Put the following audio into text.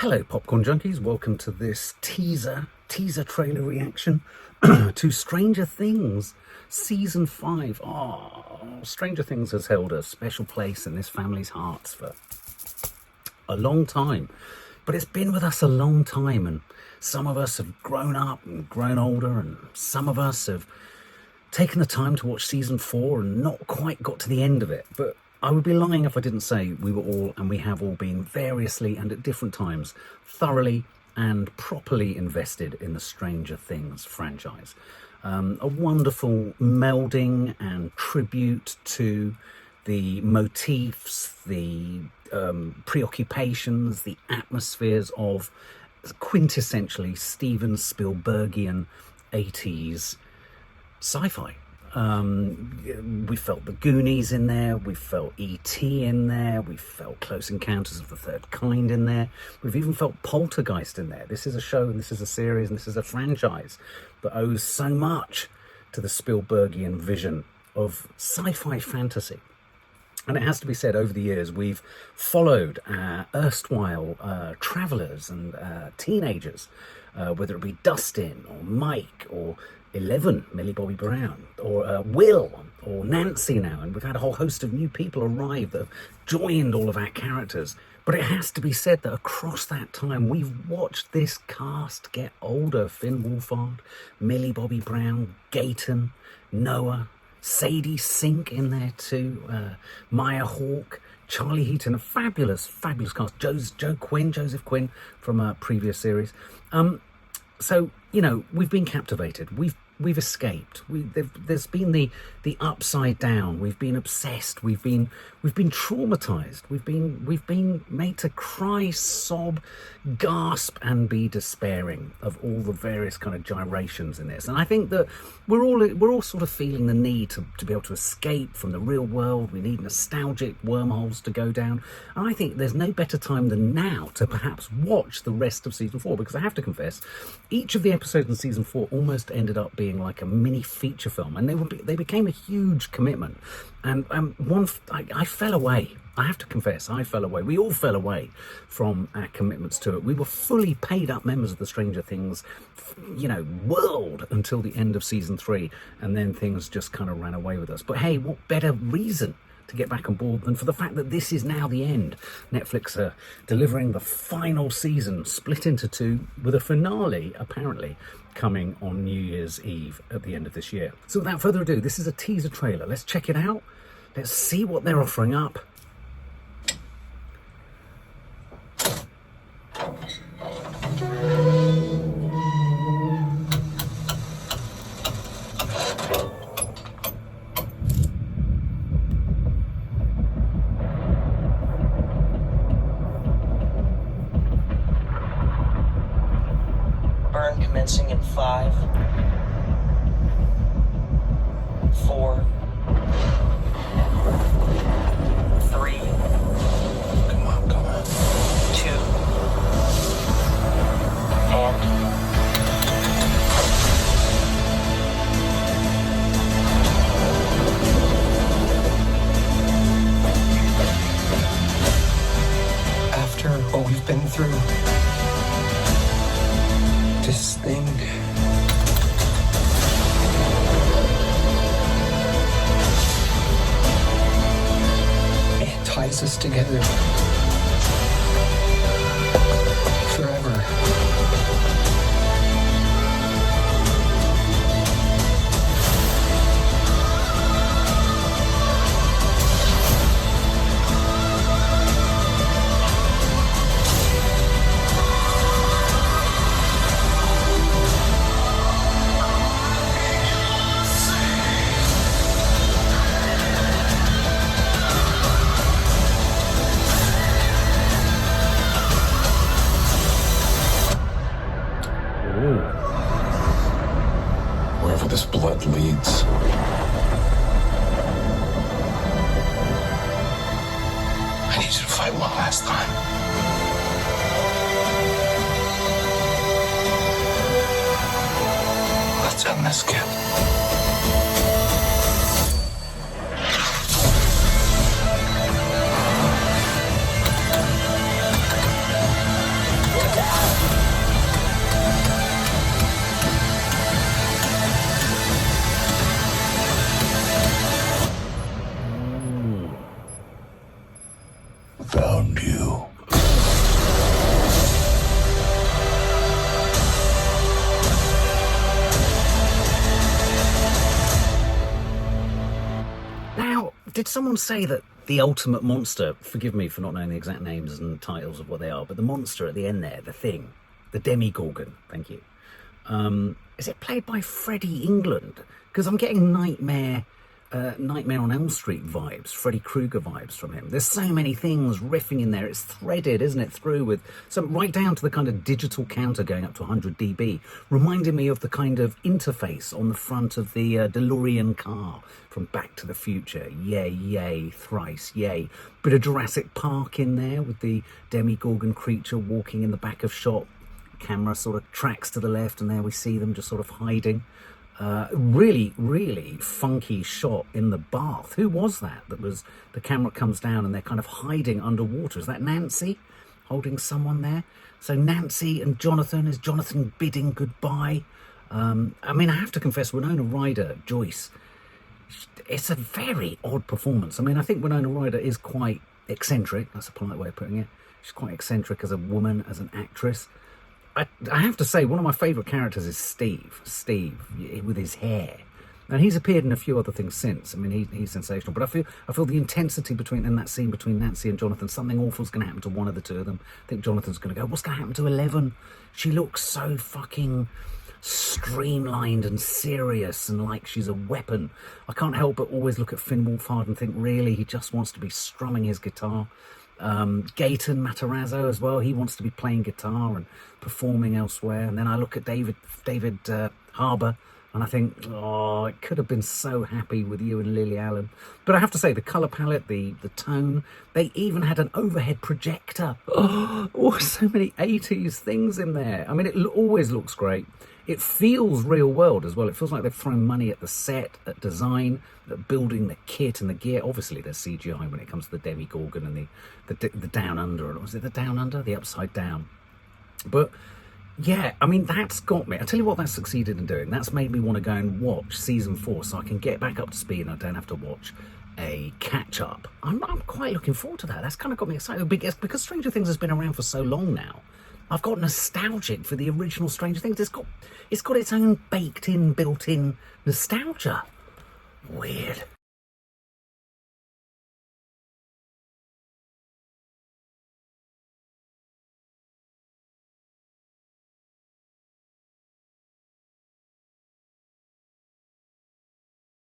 Hello Popcorn Junkies, welcome to this teaser trailer reaction to Stranger Things Season 5. Stranger Things has held a special place in this family's hearts for a long time. But it's been with us a long time, and some of us have grown up and grown older, and some of us have taken the time to watch Season 4 and not quite got to the end of it. But I would be lying if I didn't say we were all, and we have all been variously and at different times, thoroughly and properly invested in the Stranger Things franchise. A wonderful melding and tribute to the motifs, the preoccupations, the atmospheres of quintessentially Steven Spielbergian 80s sci-fi. We felt the Goonies in there, we felt E.T. in there, we felt Close Encounters of the Third Kind in there, we've even felt Poltergeist in there. This is a show and this is a series and this is a franchise that owes so much to the Spielbergian vision of sci-fi fantasy. And it has to be said, over the years, we've followed erstwhile travellers and teenagers, whether it be Dustin or Mike or 11, Millie Bobby Brown, or Will, or Nancy now, and we've had a whole host of new people arrive that have joined all of our characters. But it has to be said that across that time, we've watched this cast get older. Finn Wolfhard, Millie Bobby Brown, Gaten, Noah, Sadie Sink in there too, Maya Hawke, Charlie Heaton, a fabulous cast. Joseph Quinn from a previous series. So, you know, we've been captivated. We've escaped. There's been the upside down. We've been obsessed. We've been traumatized. We've been made to cry, sob, gasp, and be despairing of all the various kind of gyrations in this. And I think that we're all sort of feeling the need to be able to escape from the real world. We need nostalgic wormholes to go down. And I think there's no better time than now to perhaps watch the rest of Season 4, because I have to confess, each of the episodes in Season 4 almost ended up being like a mini feature film, and they became a huge commitment. And I fell away. I have to confess, I fell away. We all fell away from our commitments to it. We were fully paid up members of the Stranger Things, world until the end of Season 3, and then things just kind of ran away with us. But hey, what better reason to get back on board than for the fact that this is now the end. Netflix are delivering the final season, split into two, with a finale apparently coming on New Year's Eve at the end of this year. So without further ado, this is a teaser trailer. Let's check it out. Let's see what they're offering up. Burn commencing in 5, 4, 3. Come on. 2. And After what we've been through, this thing, it ties us together forever. Wherever this blood leads. I need you to fight one last time. Let's end this, kid. Did someone say that the ultimate monster, forgive me for not knowing the exact names and titles of what they are, but the monster at the end there, the thing, the Demigorgon, thank you, is it played by Freddie England? Because I'm getting Nightmare on Elm Street vibes, Freddy Krueger vibes from him. There's so many things riffing in there. It's threaded, isn't it, through with some right down to the kind of digital counter going up to 100 dB, reminding me of the kind of interface on the front of the DeLorean car from Back to the Future. Yay, yay, thrice, yay. Bit of Jurassic Park in there with the Demigorgon creature walking in the back of shot. Camera sort of tracks to the left, and there we see them just sort of hiding. Really, really funky shot in the bath. Who was that? That was, the camera comes down and they're kind of hiding underwater. Is that Nancy holding someone there? So Nancy and Jonathan, is Jonathan bidding goodbye? I mean, I have to confess, Winona Ryder, Joyce, it's a very odd performance. I mean, I think Winona Ryder is quite eccentric. That's a polite way of putting it. She's quite eccentric as a woman, as an actress. I have to say, one of my favourite characters is Steve with his hair, and he's appeared in a few other things since. I mean, he's sensational. But I feel the intensity in that scene between Nancy and Jonathan. Something awful's going to happen to one of the two of them. I think Jonathan's going to go, what's going to happen to 11? She looks so fucking streamlined and serious and like she's a weapon. I can't help but always look at Finn Wolfhard and think, really, he just wants to be strumming his guitar. Gaten Matarazzo as well, he wants to be playing guitar and performing elsewhere. And then I look at David Harbour and I think, oh, it could have been so happy with you and Lily Allen. But I have to say, the colour palette, the tone, they even had an overhead projector. Oh, so many 80s things in there. I mean, it always looks great. It feels real world as well. It feels like they've thrown money at the set, at design, at building the kit and the gear. Obviously, there's CGI when it comes to the Demigorgon and the Down Under. Was it the Down Under? The Upside Down. But yeah, I mean, that's got me. I tell you what that's succeeded in doing. That's made me want to go and watch season 4 so I can get back up to speed and I don't have to watch a catch-up. I'm quite looking forward to that. That's kind of got me excited because Stranger Things has been around for so long now. I've got nostalgic for the original Stranger Things. It's got its own baked-in, built-in nostalgia. Weird.